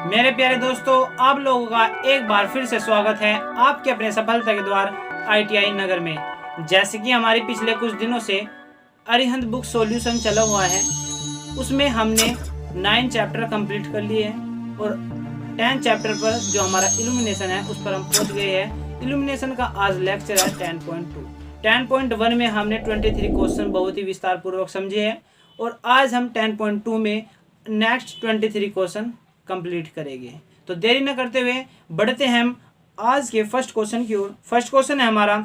मेरे प्यारे दोस्तों, आप लोगों का एक बार फिर से स्वागत है आपके अपने सफलता के द्वार ITI नगर में। जैसे कि हमारी पिछले कुछ दिनों से अरिहंत बुक सॉल्यूशन चला हुआ है, उसमें हमने 9 चैप्टर कंप्लीट कर लिए हैं और 10 चैप्टर पर जो हमारा इल्यूमिनेशन है उस पर हम पहुंच गए हैं। इल्यूमिनेशन का आज लेक्चर है 10.2। 10.1 में हमने 23 क्वेश्चन बहुत ही विस्तार पूर्वक समझे हैं और आज हम 10.2 में नेक्स्ट 23 क्वेश्चन कंप्लीट करेंगे। तो देरी न करते हुए बढ़ते हैं हम आज के फर्स्ट क्वेश्चन की ओर। फर्स्ट क्वेश्चन है हमारा,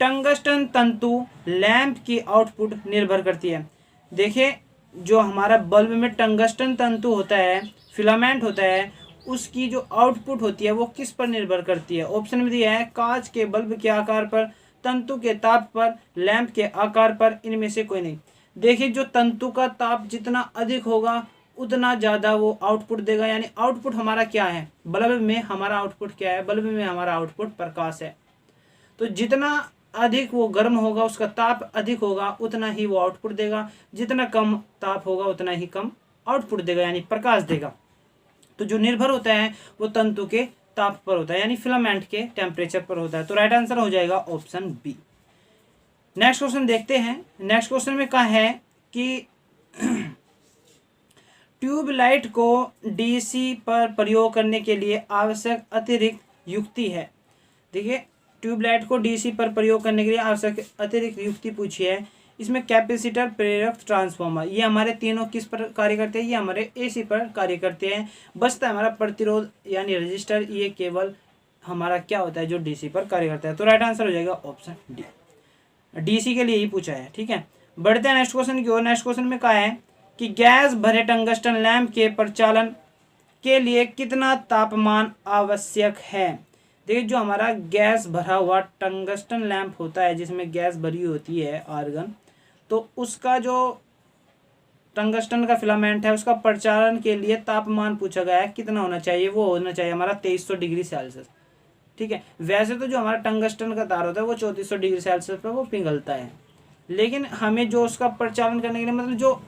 टंगस्टन तंतु लैंप की आउटपुट निर्भर करती है। देखिए, जो हमारा बल्ब में टंगस्टन तंतु होता है, फिलामेंट होता है, उसकी जो आउटपुट होती है वो किस पर निर्भर करती है। ऑप्शन में दिया है कांच के बल्ब के आकार पर, तंतु के ताप पर, लैंप के आकार पर, इनमें से कोई नहीं। देखिए, जो तंतु का ताप जितना अधिक होगा उतना ज़्यादा वो आउटपुट देगा। यानी आउटपुट हमारा क्या है, बल्ब में हमारा आउटपुट क्या है, बल्ब में हमारा आउटपुट प्रकाश है। तो जितना अधिक वो गर्म होगा, उसका ताप अधिक होगा, उतना ही वो आउटपुट देगा। जितना कम ताप होगा उतना ही कम आउटपुट देगा, यानी प्रकाश देगा। तो जो निर्भर होता है वो तंतु के ताप पर होता है, यानी फिलामेंट के टेम्परेचर पर होता है। तो राइट आंसर हो जाएगा ऑप्शन बी। नेक्स्ट क्वेश्चन देखते हैं। नेक्स्ट क्वेश्चन में कहा है कि ट्यूबलाइट को डीसी पर प्रयोग करने के लिए आवश्यक अतिरिक्त युक्ति है। देखिए, ट्यूबलाइट को डीसी पर प्रयोग करने के लिए आवश्यक अतिरिक्त युक्ति पूछी है। इसमें कैपेसिटर, प्रेरक, ट्रांसफार्मर, ये हमारे तीनों किस पर कार्य करते हैं, ये हमारे एसी पर कार्य करते हैं। बचता है हमारा प्रतिरोध यानी रजिस्टर, ये केवल हमारा क्या होता है जो डीसी पर कार्य करता है। तो राइट आंसर हो जाएगा ऑप्शन डी। डीसी के लिए ही पूछा है, ठीक है। बढ़ते हैं नेक्स्ट क्वेश्चन की ओर। नेक्स्ट क्वेश्चन में कहा है कि गैस भरे टंगस्टन लैंप के प्रचालन के लिए कितना तापमान आवश्यक है। देखिए, जो हमारा गैस भरा हुआ टंगस्टन लैंप होता है जिसमें गैस भरी होती है आर्गन, तो उसका जो टंगस्टन का फिलामेंट है उसका प्रचालन के लिए तापमान पूछा गया है कितना होना चाहिए। वो होना चाहिए हमारा 2300 डिग्री सेल्सियस, ठीक है। वैसे तो जो हमारा टंगस्टन का तार होता है वो 3400 डिग्री सेल्सियस पर वो पिघलता है, लेकिन हमें जो उसका प्रचालन करने के लिए मतलब जो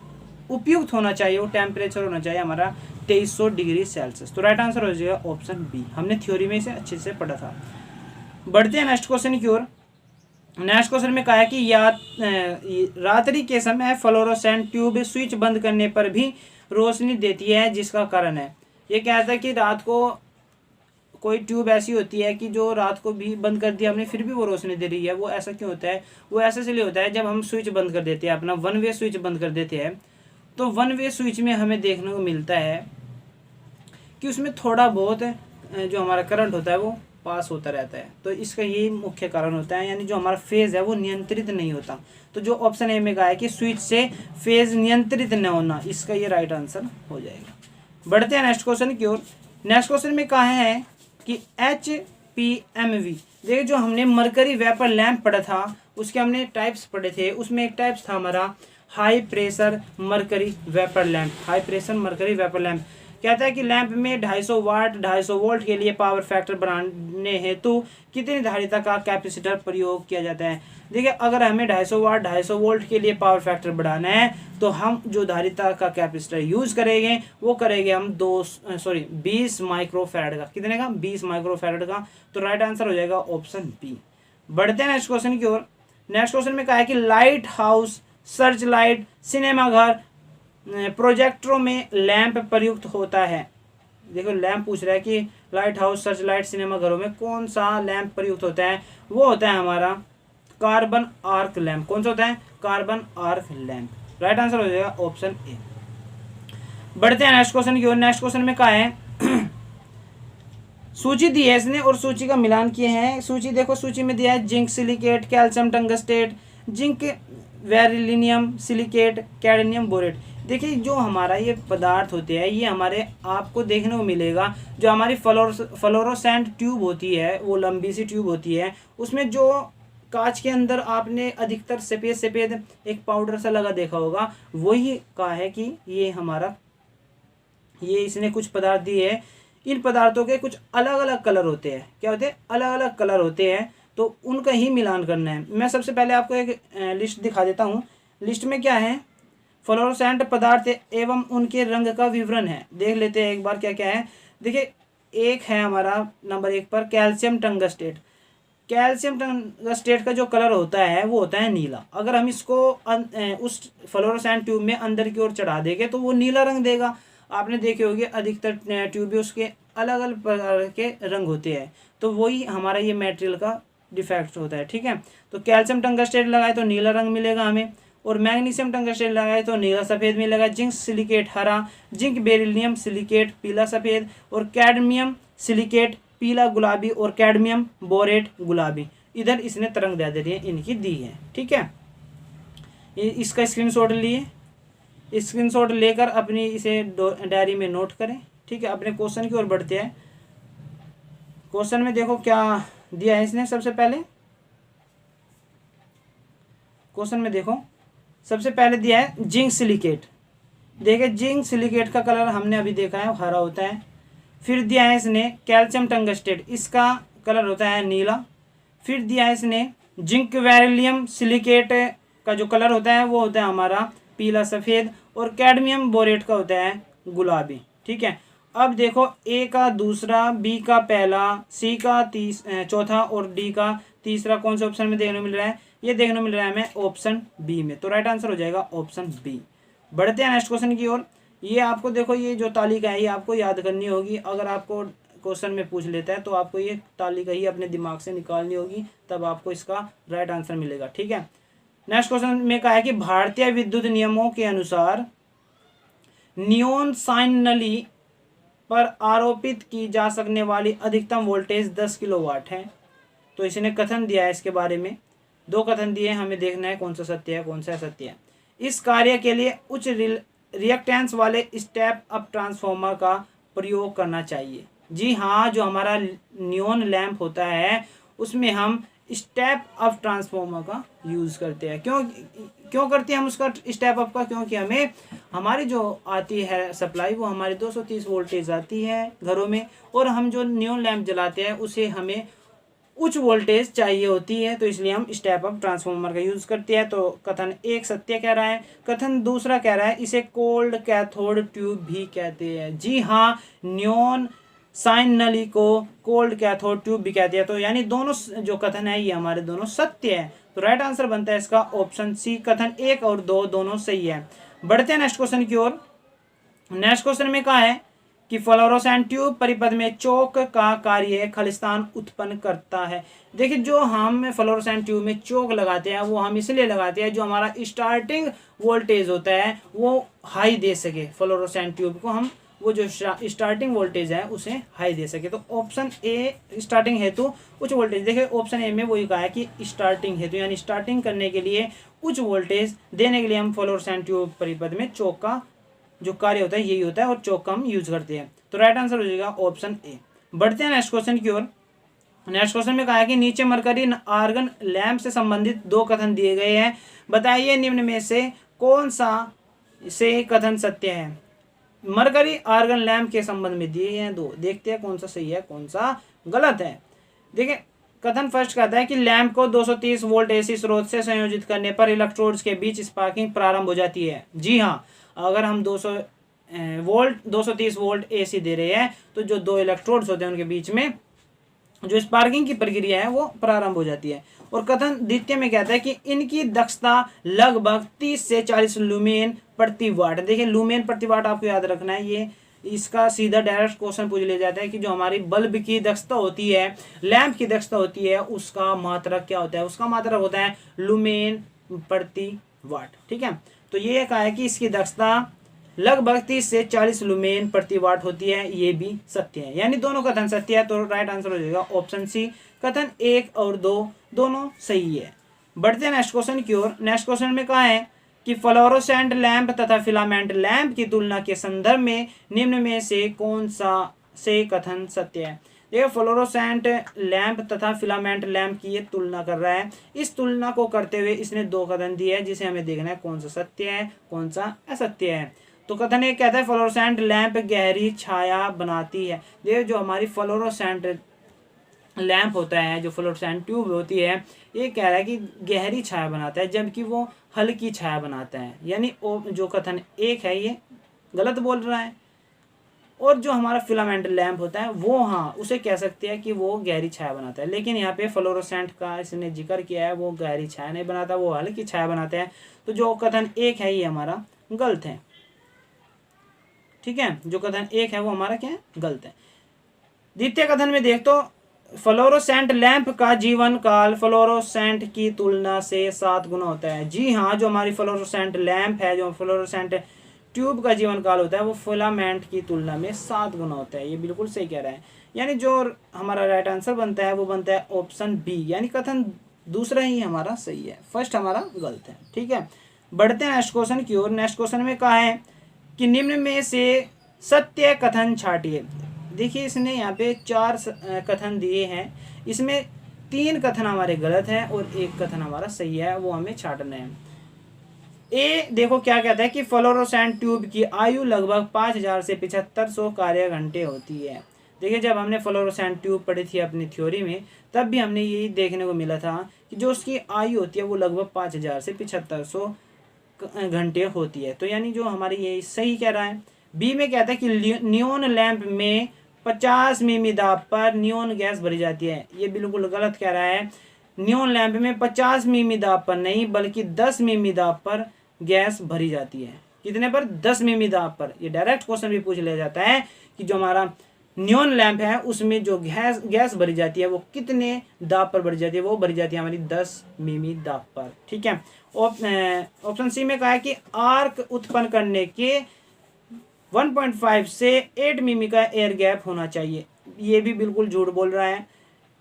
उपयुक्त होना चाहिए वो टेम्परेचर होना चाहिए हमारा 2300 डिग्री सेल्सियस। तो राइट आंसर हो जाएगा ऑप्शन बी। हमने थ्योरी में इसे अच्छे से पढ़ा था। बढ़ते हैं नेक्स्ट क्वेश्चन की ओर। नेक्स्ट क्वेश्चन में कहा है कि रात्रि के समय फ्लोरोसेंट ट्यूब स्विच बंद करने पर भी रोशनी देती है, जिसका कारण है। ये कहता है कि रात को कोई ट्यूब ऐसी होती है कि जो रात को भी बंद कर दिया हमने फिर भी वो रोशनी दे रही है। वो ऐसा क्यों होता है? वो ऐसा इसलिए होता है जब हम स्विच बंद कर देते हैं, अपना वन वे स्विच बंद कर देते हैं, तो वन वे स्विच में हमें देखने को मिलता है कि उसमें थोड़ा बहुत जो हमारा करंट होता है वो पास होता रहता है। तो इसका यही मुख्य कारण होता है, यानी जो हमारा फेज है वो नियंत्रित नहीं होता। तो जो ऑप्शन ए में कहा है कि स्विच से फेज नियंत्रित न होना, इसका ये राइट आंसर हो जाएगा। बढ़ते हैं नेक्स्ट क्वेश्चन की ओर। नेक्स्ट क्वेश्चन में कहा है कि HPMV, देखिए जो हमने मरकरी वेपर लैंप पढ़ा था उसके हमने टाइप्स पढ़े थे, उसमें एक टाइप्स था हमारा high pressure mercury vapour lamp. High pressure mercury vapour lamp कहता है कि लैंप में 250 वाट 250 वोल्ट के लिए पावर फैक्टर बनाने हेतु कितनी धारिता का कैपेसिटर प्रयोग किया जाता है। देखिए, अगर हमें 250 वाट 250 वोल्ट के लिए पावर फैक्टर बढ़ाना है तो हम जो धारिता का कैपेसिटर यूज करेंगे वो करेंगे हम 20 माइक्रोफैरड का। कितने का? 20 माइक्रोफैरड का। तो राइट आंसर हो जाएगा ऑप्शन बी। बढ़ते हैं नेक्स्ट क्वेश्चन की ओर। नेक्स्ट क्वेश्चन में कहा है कि लाइट हाउस, सर्च लाइट, सिनेमाघर, प्रोजेक्टरों में लैंप प्रयुक्त होता है। देखो, लैंप पूछ रहा है कि light house, search light, cinema घरों में कौन सा लैंप प्रयुक्त होता है। वो होता है हमारा कार्बन आर्क लैंप। कौन सा होता है? Carbon arc lamp. Right answer हो जाएगा ऑप्शन ए। बढ़ते हैं नेक्स्ट क्वेश्चन की ओर। नेक्स्ट क्वेश्चन में कहा है सूची दी है इसने और सूची का मिलान किए हैं। सूची देखो, सूची में दिया है zinc silicate, calcium tungstate, zinc beryllium silicate, cadmium borate. देखिए, जो हमारा ये पदार्थ होते हैं ये हमारे आपको देखने को मिलेगा। जो हमारी फ्लोरोसेंट ट्यूब होती है वो लंबी सी ट्यूब होती है, उसमें जो कांच के अंदर आपने अधिकतर सफ़ेद सफ़ेद एक पाउडर सा लगा देखा होगा, वही कहा है कि ये हमारा ये इसने कुछ पदार्थ दिए है। इन पदार्थों के कुछ अलग अलग कलर होते हैं। क्या होते हैं? अलग अलग कलर होते हैं, तो उनका ही मिलान करना है। मैं सबसे पहले आपको एक लिस्ट दिखा देता हूँ। लिस्ट में क्या है? फ्लोरोसेंट पदार्थ एवं उनके रंग का विवरण है। देख लेते हैं एक बार क्या क्या है। देखिए एक है हमारा नंबर 1 पर कैल्शियम टंगस्टेट। कैल्शियम टंगस्टेट का जो कलर होता है वो होता है नीला। अगर हम इसको उस फ्लोरोसेंट ट्यूब में अंदर की ओर चढ़ा देंगे तो वो नीला रंग देगा। आपने देखे होंगे अधिकतर ट्यूब उसके अलग अलग प्रकार के रंग होते हैं, तो वही हमारा ये मटेरियल का डिफेक्ट होता है। ठीक है, तो कैल्शियम टंगस्टेट लगाए तो नीला रंग मिलेगा हमें, और मैग्नीशियम टंगस्टेट लगाए तो नीला सफ़ेद मिलेगा। जिंक सिलिकेट हरा, जिंक बेरिलियम सिलिकेट पीला सफ़ेद, और कैडमियम सिलिकेट पीला गुलाबी, और कैडमियम बोरेट गुलाबी। इधर इसने तरंग दैर्ध्य इनकी दी है। ठीक है, इसका स्क्रीनशॉट लिए, स्क्रीनशॉट लेकर अपनी इसे डायरी में नोट करें। ठीक है, अपने क्वेश्चन की ओर बढ़ते हैं। क्वेश्चन में देखो क्या दिया है इसने। सबसे पहले क्वेश्चन में देखो सबसे पहले दिया है जिंक सिलिकेट। देखिए जिंक सिलिकेट का कलर हमने अभी देखा है हरा होता है। फिर दिया है इसने कैल्शियम टंगस्टेट, इसका कलर होता है नीला। फिर दिया है इसने जिंक बेरिलियम सिलिकेट का जो कलर होता है वो होता है हमारा पीला सफ़ेद, और कैडमियम बोरेट का होता है गुलाबी। ठीक है, अब देखो ए का दूसरा, बी का पहला, सी का चौथा और डी का तीसरा कौन से ऑप्शन में देखने मिल रहा है? ये देखने मिल रहा है हमें ऑप्शन बी में। तो राइट आंसर हो जाएगा ऑप्शन बी। बढ़ते हैं नेक्स्ट क्वेश्चन की ओर। ये आपको देखो ये जो तालिका है ये आपको याद करनी होगी। अगर आपको क्वेश्चन में पूछ लेता है तो आपको ये तालिका ही अपने दिमाग से निकालनी होगी, तब आपको इसका राइट आंसर मिलेगा। ठीक है, नेक्स्ट क्वेश्चन में कहा है कि भारतीय विद्युत नियमों के अनुसार नियोन साइन नली पर आरोपित की जा सकने वाली अधिकतम वोल्टेज 10 किलोवाट है। तो इसने कथन दिया है, इसके बारे में 2 कथन दिए, हमें देखना है कौन सा सत्य है कौन सा असत्य है। इस कार्य के लिए उच्च रिएक्टेंस वाले स्टेप अप ट्रांसफार्मर का प्रयोग करना चाहिए। जी हाँ, जो हमारा नियोन लैंप होता है उसमें हम स्टेप अप ट्रांसफार्मर का यूज़ करते हैं। क्यों करते हैं हम उसका स्टेप अप का? क्योंकि हमें हमारी जो आती है सप्लाई वो हमारी 230 वोल्टेज आती है घरों में, और हम जो नियोन लैंप जलाते हैं उसे हमें उच्च वोल्टेज चाहिए होती है, तो इसलिए हम स्टेप अप ट्रांसफार्मर का यूज़ करते हैं। तो कथन 1 सत्य कह रहा है। कथन दूसरा कह रहा है इसे कोल्ड कैथोड ट्यूब भी कहते हैं। जी हाँ, नियोन साइन नली को कोल्ड कैथोड ट्यूब भी कहते हैं। तो यानी दोनों जो कथन है ये हमारे दोनों सत्य है। तो राइट आंसर बनता है इसका ऑप्शन सी। कथन 1 और 2 दोनों सही है। बढ़ते हैं नेक्स्ट क्वेश्चन की ओर। नेक्स्ट क्वेश्चन में कहा है कि फ्लोरोसेंट ट्यूब परिपथ में चौक का कार्य खलिस्तान उत्पन्न करता है। देखिए जो हम फ्लोरोसेंट ट्यूब में चौक लगाते हैं वो हम इसलिए लगाते हैं जो हमारा स्टार्टिंग वोल्टेज होता है वो हाई दे सके। फ्लोरोसेंट ट्यूब को हम वो जो स्टार्टिंग वोल्टेज है उसे हाई दे सके। तो ऑप्शन ए स्टार्टिंग हेतु उच्च वोल्टेज। देखिए ऑप्शन ए में वही कहा है कि स्टार्टिंग हेतु, यानी स्टार्टिंग करने के लिए उच्च वोल्टेज देने के लिए हम फ्लोरोसेंट ट्यूब परिपथ में चौक का जो कार्य होता है यही होता है, और चौक का हम यूज करते हैं। तो राइट आंसर हो जाएगा ऑप्शन ए। बढ़ते हैं नेक्स्ट क्वेश्चन की ओर। नेक्स्ट क्वेश्चन में कहा है कि नीचे मरकरी आर्गन लैंप से संबंधित 2 कथन दिए गए हैं, बताइए निम्न में से कौन सा से कथन सत्य है। मरकरी आर्गन लैंप के संबंध में दिए हैं 2, देखते हैं कौन सा सही है कौन सा गलत है। देखिए कथन फर्स्ट कहता है कि लैंप को 230 वोल्ट एसी स्रोत से संयोजित करने पर इलेक्ट्रोड्स के बीच स्पार्किंग प्रारंभ हो जाती है। जी हाँ, अगर हम 230 वोल्ट एसी दे रहे हैं तो जो 2 इलेक्ट्रोड्स होते हैं उनके बीच में जो स्पार्किंग की प्रक्रिया है वो प्रारंभ हो जाती है। और कथन द्वितीय में कहता है कि इनकी दक्षता लगभग 30 से 40 लुमेन प्रति वाट। देखिए लुमेन प्रति वाट आपको याद रखना है, ये इसका सीधा डायरेक्ट क्वेश्चन पूछ लिया जाता है कि जो हमारी बल्ब की दक्षता होती है, लैंप की दक्षता होती है, उसका मात्रक क्या होता है? उसका मात्रक होता है लुमेन प्रति वाट। ठीक है, तो ये कहा है कि इसकी दक्षता लगभग 30 से 40 लुमेन प्रति वाट होती है, ये भी सत्य है, यानी दोनों कथन सत्य है। तो राइट आंसर हो जाएगा ऑप्शन सी। कथन 1 और 2 दोनों सही है। बढ़ते हैं नेक्स्ट क्वेश्चन की ओर। नेक्स्ट क्वेश्चन में कहा है कि फ्लोरोसेंट लैंप तथा फिलामेंट लैंप की तुलना के संदर्भ में निम्न में से कौन सा से कथन सत्य है। देखिए फ्लोरोसेंट लैंप तथा फिलामेंट लैंप की ये तुलना कर रहा है। इस तुलना को करते हुए इसने 2 कथन दिए हैं जिसे हमें देखना है कौन सा सत्य है कौन सा असत्य है। तो कथन एक कहता है फ्लोरोसेंट लैंप गहरी छाया बनाती है। देखिए जो हमारी फ्लोरोसेंट लैंप होता है, जो फ्लोरोसेंट ट्यूब होती है, ये कह रहा है कि गहरी छाया बनाता है जबकि वो हल्की छाया बनाता है, यानी जो कथन 1 है ये गलत बोल रहा है। और जो हमारा फिलामेंट लैंप होता है वो, हाँ, उसे कह सकते हैं कि वो गहरी छाया बनाता है। लेकिन यहाँ पे फ्लोरोसेंट का इसने जिक्र किया है, वो गहरी छाया नहीं बनाता, वो हल्की छाया बनाते हैं। तो जो कथन एक है ये हमारा गलत है। ठीक है, जो कथन एक है वो हमारा क्या है, गलत है। द्वितीय कथन में देख तो फ्लोरोसेंट लैंप का जीवन काल फ्लोरोसेंट की तुलना से 7 गुना होता है। जी हाँ, जो हमारी फ्लोरोसेंट लैंप है, जो फ्लोरोसेंट ट्यूब का जीवन काल होता है वो फिलामेंट की तुलना में 7 गुना होता है। ये बिल्कुल सही कह रहा है। यानी जो हमारा राइट आंसर बनता है वो बनता है ऑप्शन बी, यानी कथन दूसरा ही हमारा सही है, फर्स्ट हमारा गलत है। ठीक है, बढ़ते हैं नेक्स्ट क्वेश्चन की ओर। नेक्स्ट क्वेश्चन में कहा है कि निम्न में से सत्य कथन छाटिए। देखिए इसने यहाँ पे 4 कथन दिए हैं, इसमें 3 कथन हमारे गलत हैं और 1 कथन हमारा सही है, वो हमें छाटना है। ए देखो क्या कहता है कि फ्लोरोसेंट ट्यूब की आयु लगभग 5000 से 7500 कार्य घंटे होती है। देखिए जब हमने फ्लोरोसेंट ट्यूब पढ़ी थी अपनी थ्योरी में, तब भी हमने यही देखने को मिला था कि जो उसकी आयु होती है वो लगभग 5000 से 7500 घंटे होती है। तो यानी जो हमारी ये सही कह रहा है। बी में कहता है कि नियोन लैंप में 50 मिमी दाब पर नियोन गैस भरी जाती है। ये बिल्कुल गलत कह रहा है। नियोन लैंप में 50 मिमी दाब पर नहीं बल्कि 10 मिमी दाब पर गैस भरी जाती है। कितने पर? 10 मिमी दाब पर। ये डायरेक्ट क्वेश्चन भी पूछ लिया जाता है कि जो हमारा नियोन लैंप है उसमें जो गैस भरी जाती है वो कितने दाब पर भरी जाती है? वो भरी जाती है हमारी 10 मिमी दाब पर। ठीक है, ऑप्शन सी में कहा है कि आर्क उत्पन्न करने के 1.5 से 8 मिमी का एयर गैप होना चाहिए। ये भी बिल्कुल झूठ बोल रहा है।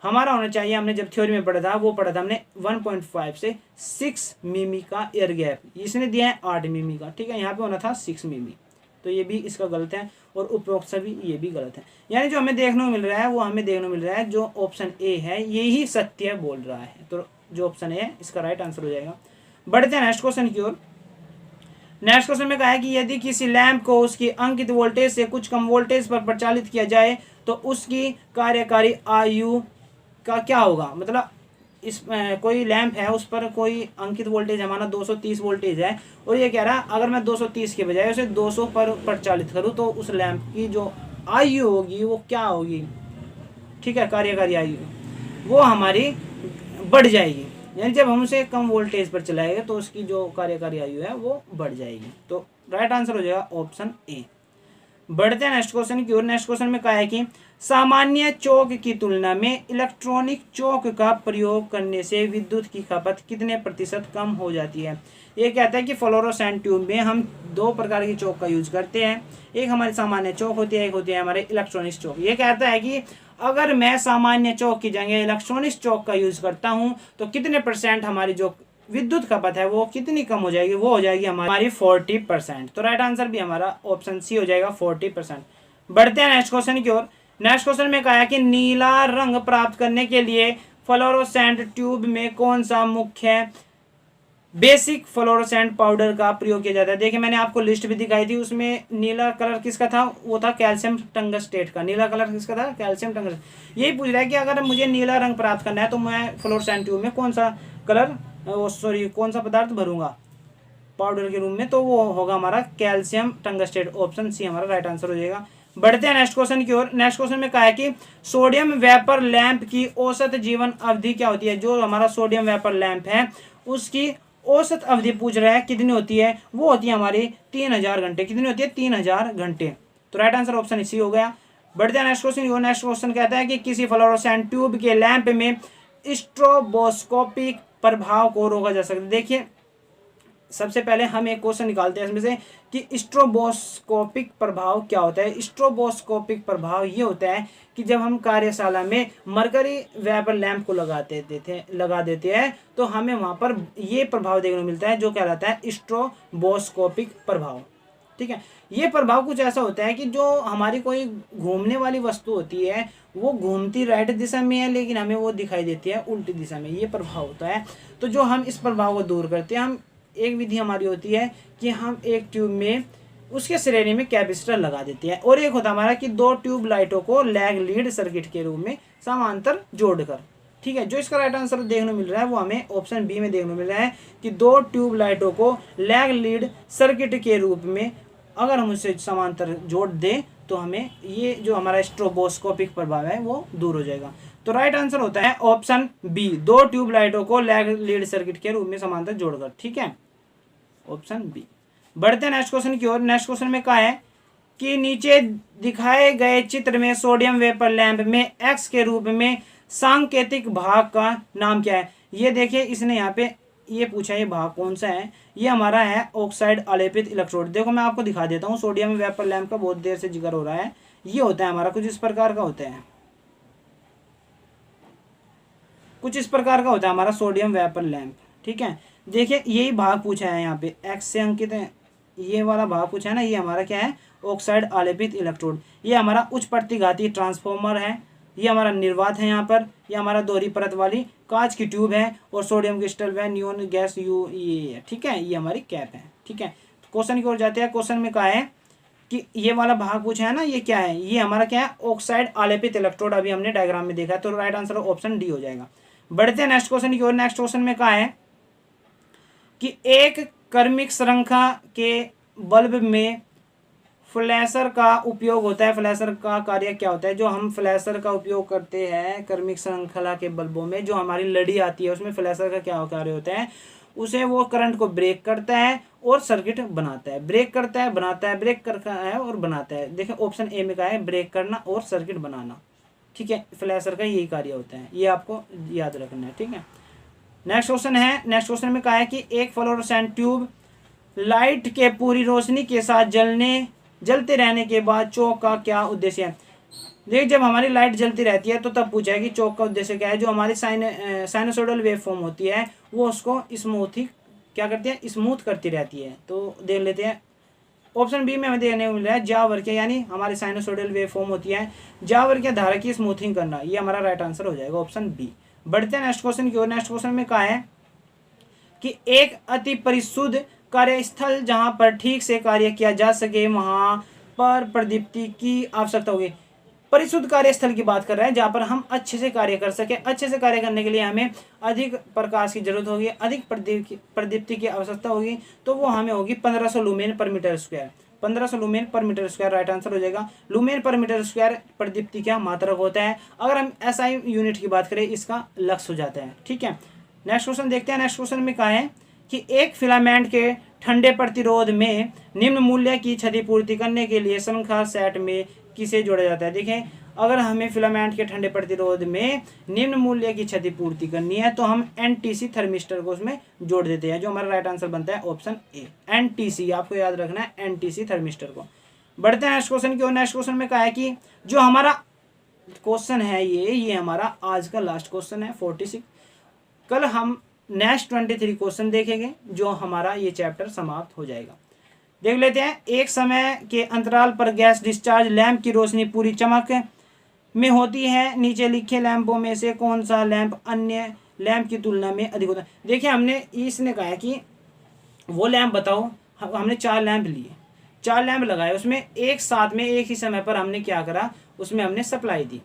हमारा होना चाहिए, हमने जब थ्योरी में पढ़ा था वो पढ़ा था हमने 1.5 से 6 मिमी का एयर गैप। इसने दिया है 8 मिमी का। ठीक है, यहाँ पे होना था 6 मिमी। तो ये भी इसका गलत है और उपरोक्त सभी ये भी गलत है। यानी जो हमें देखने को मिल रहा है वो हमें देखने को मिल रहा है जो ऑप्शन ए है यही सत्य बोल रहा है। तो जो ऑप्शन ए है इसका राइट आंसर हो जाएगा। बढ़ते हैं नेक्स्ट क्वेश्चन की ओर। नेक्स्ट क्वेश्चन में कहा है कि यदि किसी लैंप को उसकी अंकित वोल्टेज से कुछ कम वोल्टेज पर प्रचालित किया जाए तो उसकी कार्यकारी आयु का क्या होगा? मतलब इस कोई लैंप है उस पर कोई अंकित वोल्टेज हमारा 230 वोल्टेज है और ये कह रहा है अगर मैं 230 के बजाय उसे 200 पर प्रचालित करूं तो उस लैंप की जो आयु होगी वो क्या होगी? ठीक है, कार्यकारी आयु वो हमारी बढ़ जाएगी। यानी जब हम उसे कम वोल्टेज पर चलाएंगे तो उसकी जो कार्यकारी आयु है वो बढ़ जाएगी। तो राइट आंसर हो जाएगा ऑप्शन ए। बढ़ते हैं नेक्स्ट क्वेश्चन की ओर। नेक्स्ट क्वेश्चन में कहा है कि सामान्य चौक की तुलना में इलेक्ट्रॉनिक चौक का प्रयोग करने से विद्युत की खपत कितने प्रतिशत कम हो जाती है? ये कहता है कि फ्लोरोसेंट ट्यूब में हम 2 प्रकार की चौक का यूज करते हैं। एक हमारी सामान्य चौक होती है, एक होती है हमारे इलेक्ट्रॉनिक चौक। ये कहता है कि अगर मैं सामान्य चौक की जगह इलेक्ट्रॉनिक चौक का यूज करता हूँ तो कितने % हमारी जो विद्युत खपत है वो कितनी कम हो जाएगी? वो हो जाएगी हमारी 40%। तो राइट आंसर भी हमारा ऑप्शन सी हो जाएगा 40%। बढ़ते हैं नेक्स्ट क्वेश्चन की ओर। नेक्स्ट क्वेश्चन में कहा है कि नीला रंग प्राप्त करने के लिए फ्लोरोसेंट ट्यूब में कौन सा मुख्य बेसिक फ्लोरोसेंट पाउडर का प्रयोग किया जाता है? देखिए मैंने आपको लिस्ट भी दिखाई थी, उसमें नीला कलर किसका था? वो था कैल्शियम टंगस्टेट का। नीला कलर किसका था? Calcium tungstate. यही पूछ रहा है कि अगर मुझे नीला रंग प्राप्त करना है तो मैं फ्लोरोसेंट ट्यूब में कौन सा कलर कौन सा पदार्थ भरूंगा पाउडर के रूप में? तो वो होगा हमारा कैल्शियम टंगस्टेट। ऑप्शन सी हमारा राइट आंसर हो जाएगा। बढ़ते हैं नेक्स्ट क्वेश्चन की ओर। नेक्स्ट क्वेश्चन में कहा है कि सोडियम वेपर लैंप की औसत जीवन अवधि क्या होती है? जो हमारा सोडियम वेपर लैंप है उसकी औसत अवधि पूछ रहा है कितनी होती है? वो होती है हमारी 3000 घंटे। कितनी होती है? 3000 घंटे। तो राइट आंसर ऑप्शन सी हो गया। बढ़ते हैं नेक्स्ट क्वेश्चन की ओर। नेक्स्ट क्वेश्चन कहता है कि किसी फ्लोरोसेंट ट्यूब के लैंप में स्ट्रोबोस्कोपिक प्रभाव को रोका जा सकता है। देखिए सबसे पहले हम एक क्वेश्चन निकालते हैं इसमें से कि स्ट्रोबोस्कोपिक प्रभाव क्या होता है। स्ट्रोबोस्कोपिक प्रभाव ये होता है कि जब हम कार्यशाला में मरकरी वेपर लैंप को लगा देते हैं तो हमें वहां पर ये प्रभाव देखने को मिलता है जो कहलाता है स्ट्रोबोस्कोपिक प्रभाव। ठीक है, ये प्रभाव कुछ ऐसा होता है कि जो हमारी कोई घूमने वाली वस्तु होती है वो घूमती राइट दिशा में है लेकिन हमें वो दिखाई देती है उल्टी दिशा में, ये प्रभाव होता है। तो जो हम इस प्रभाव को दूर करते हैं, हम एक विधि हमारी होती है कि हम एक ट्यूब में उसके श्रेणी में कैपेसिटर लगा देते हैं और एक होता हमारा कि 2 ट्यूब लाइटों को लैग लीड सर्किट के रूप में समांतर जोड़कर। ठीक है, जो इसका राइट आंसर देखने को मिल रहा है वो हमें ऑप्शन बी में देखने को मिल रहा है कि 2 ट्यूब लाइटों को लैग लीड सर्किट के रूप में अगर हम उसे समांतर जोड़ दें तो हमें ये जो हमारा स्ट्रोबोस्कोपिक प्रभाव है वो दूर हो जाएगा। तो राइट आंसर होता है ऑप्शन बी, 2 ट्यूबलाइटों को लीड सर्किट के रूप में समांतर जोड़कर। ठीक है, ऑप्शन बी। बढ़ते हैं नेक्स्ट क्वेश्चन की ओर। नेक्स्ट क्वेश्चन में कहा है कि नीचे दिखाए गए चित्र में सोडियम वेपर लैंप में एक्स के रूप में सांकेतिक भाग का नाम क्या है। ये देखिए इसने यहाँ पे ये पूछा है, ये भाग कौन सा है। ये हमारा है ऑक्साइड आलेपित इलेक्ट्रोड। देखो मैं आपको दिखा देता हूँ, सोडियम वेपर लैंप का बहुत देर से जिक्र हो रहा है। ये होता है हमारा कुछ इस प्रकार का होता है, कुछ इस प्रकार का होता है हमारा सोडियम वेपर लैंप। ठीक है, देखिए यही भाग पूछा है यहाँ पे, एक्स से अंकित है, ये वाला भाग पूछा है ना। ये हमारा क्या है, ऑक्साइड आलेपित इलेक्ट्रोड। ये हमारा उच्च प्रतिघाती ट्रांसफॉर्मर है। ये हमारा निर्वात है यहाँ पर। ये हमारा दोहरी परत वाली कांच की ट्यूब है और सोडियम क्रिस्टल व नियोन गैस यू ये। ठीक है, ये हमारी कैप है। ठीक है, क्वेश्चन की ओर जाते हैं। क्वेश्चन में कहा है कि ये वाला भाग पूछा है ना, ये क्या है, ये हमारा क्या है, ऑक्साइड आलेपित इलेक्ट्रोड। अभी हमने डायग्राम में देखा, तो राइट आंसर ऑप्शन डी हो जाएगा। बढ़ते हैं नेक्स्ट क्वेश्चन की ओर। नेक्स्ट क्वेश्चन में कहा है कि एक क्रमिक श्रृंखला के बल्ब में फ्लैशर का उपयोग होता है। फ्लैशर का कार्य क्या होता है, जो हम फ्लैशर का उपयोग करते हैं क्रमिक श्रृंखला के बल्बों में, जो हमारी लड़ी आती है उसमें फ्लैशर का क्या कार्य होता है, उसे वो करंट को ब्रेक करता है और सर्किट बनाता है। ब्रेक करता है, बनाता है, ब्रेक करता है और बनाता है। देखिए ऑप्शन ए में कहा है ब्रेक करना और सर्किट बनाना। ठीक है, फ्लैशर का यही कार्य होता है, ये आपको याद रखना है। ठीक है, नेक्स्ट क्वेश्चन है। नेक्स्ट क्वेश्चन में कहा है कि एक फ्लोरोसेंट ट्यूब लाइट के पूरी रोशनी के साथ जलते रहने के बाद चौक का क्या उद्देश्य है। देखिए जब हमारी लाइट जलती रहती है तो तब पूछा है कि चौक का उद्देश्य क्या है। जो हमारी साइनसोइडल वेव फॉर्म होती है वो उसको स्मूथ ही क्या करती है, स्मूथ करती रहती है। तो देख लेते हैं, ऑप्शन बी में हमें देखने को मिल रहा है जावर्क्य, यानी हमारी साइनसोइडल वेव फॉर्म होती है, जावर्क्य धारा की स्मूथिंग करना। ये हमारा राइट आंसर हो जाएगा, ऑप्शन बी। बढ़ते हैं नेक्स्ट क्वेश्चन की ओर। नेक्स्ट क्वेश्चन में कहा है कि एक अति परिशुद्ध कार्यस्थल जहां पर ठीक से कार्य किया जा सके वहां पर प्रदीप्ति की आवश्यकता होगी। परिशुद्ध कार्यस्थल की बात कर रहे हैं जहां पर हम अच्छे से कार्य कर सके। अच्छे से कार्य करने के लिए हमें अधिक प्रकाश की जरूरत होगी, अधिक प्रदीप्ति की आवश्यकता होगी, तो वो हमें होगी 1500 लुमेन पर मीटर स्क्वायर। 1500 लुमेन पर मीटर स्क्वायर राइट आंसर हो जाएगा। लुमेन पर मीटर स्क्वायर प्रदीप्ति का मात्रक होता है। अगर हम एसआई यूनिट की बात करें इसका लक्स हो जाता है। ठीक है, नेक्स्ट क्वेश्चन देखते हैं। नेक्स्ट क्वेश्चन में कहा है कि एक फिलामेंट के ठंडे प्रतिरोध में निम्न मूल्य की क्षतिपूर्ति करने के लिए श्रृंखला सेट में किसे जोड़ा जाता है। देखें अगर हमें फिलामेंट के ठंडे प्रतिरोध में निम्न मूल्य की क्षतिपूर्ति करनी है तो हम एनटीसी थर्मिस्टर को उसमें जोड़ देते हैं, जो हमारा राइट आंसर बनता है ऑप्शन ए, एनटीसी। आपको याद रखना है एनटीसी थर्मिस्टर को। बढ़ते हैं नेक्स्ट क्वेश्चन की ओर। नेक्स्ट क्वेश्चन में कहा है कि जो हमारा क्वेश्चन है ये हमारा आज का लास्ट क्वेश्चन है 46। कल हम नेक्स्ट 23 क्वेश्चन देखेंगे, जो हमारा ये चैप्टर समाप्त हो जाएगा। देख लेते हैं। एक समय के अंतराल पर गैस डिस्चार्ज लैंप की रोशनी पूरी चमक में होती है। नीचे लिखे लैंपों में से कौन सा लैंप अन्य लैंप की तुलना में अधिक होता है। देखिए हमने इसने कहा है कि वो लैंप बताओ, हमने 4 लैंप लिए, 4 लैंप लगाए, उसमें एक साथ में एक ही समय पर हमने क्या करा, उसमें हमने सप्लाई दी।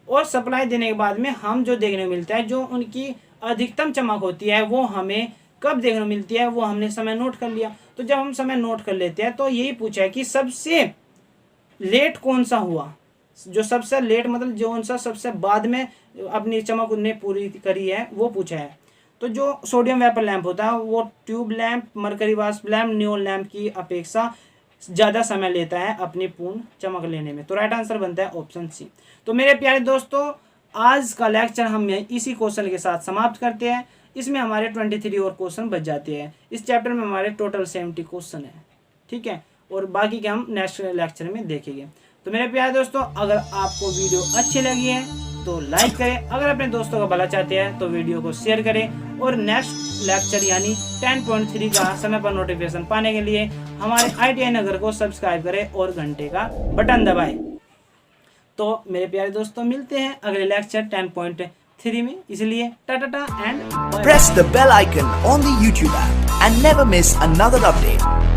और सप्लाई देने के बाद में हम जो देखने को मिलता है, जो उनकी अधिकतम चमक होती है वो हमें कब देखने को मिलती है, वो हमने समय नोट कर लिया। तो जब हम समय नोट कर लेते हैं तो यही पूछा है कि सबसे लेट कौन सा हुआ। जो सबसे लेट मतलब जो सा सबसे बाद में अपनी चमक उन्हें पूरी करी है वो पूछा है। तो जो सोडियम वेपर लैंप होता है वो tube lamp, mercury wasp lamp, neon lamp की अपेक्षा ज़्यादा समय लेता है अपनी पूर्ण चमक लेने में। तो राइट आंसर बनता है ऑप्शन सी। तो मेरे प्यारे दोस्तों आज का लेक्चर हम इसी क्वेश्चन के साथ समाप्त करते हैं। इसमें हमारे 23 और क्वेश्चन बच जाते हैं। इस चैप्टर में हमारे टोटल 70 क्वेश्चन है। ठीक है, और बाकी के हम नेक्स्ट लेक्चर में देखेंगे। तो मेरे प्यारे दोस्तों अगर आपको वीडियो अच्छी लगी है तो लाइक करें, अगर अपने दोस्तों का भला चाहते हैं तो वीडियो को शेयर करें, और नेक्स्ट लेक्चर यानी 10.3 का समय पर नोटिफिकेशन पाने के लिए हमारे ITI नगर को सब्सक्राइब करें और घंटे का बटन दबाएं। तो मेरे प्यारे दोस्तों मिलते हैं अगले लेक्चर 10.3 में, इसलिए Tata and press the bell icon on the YouTube app and never miss another update.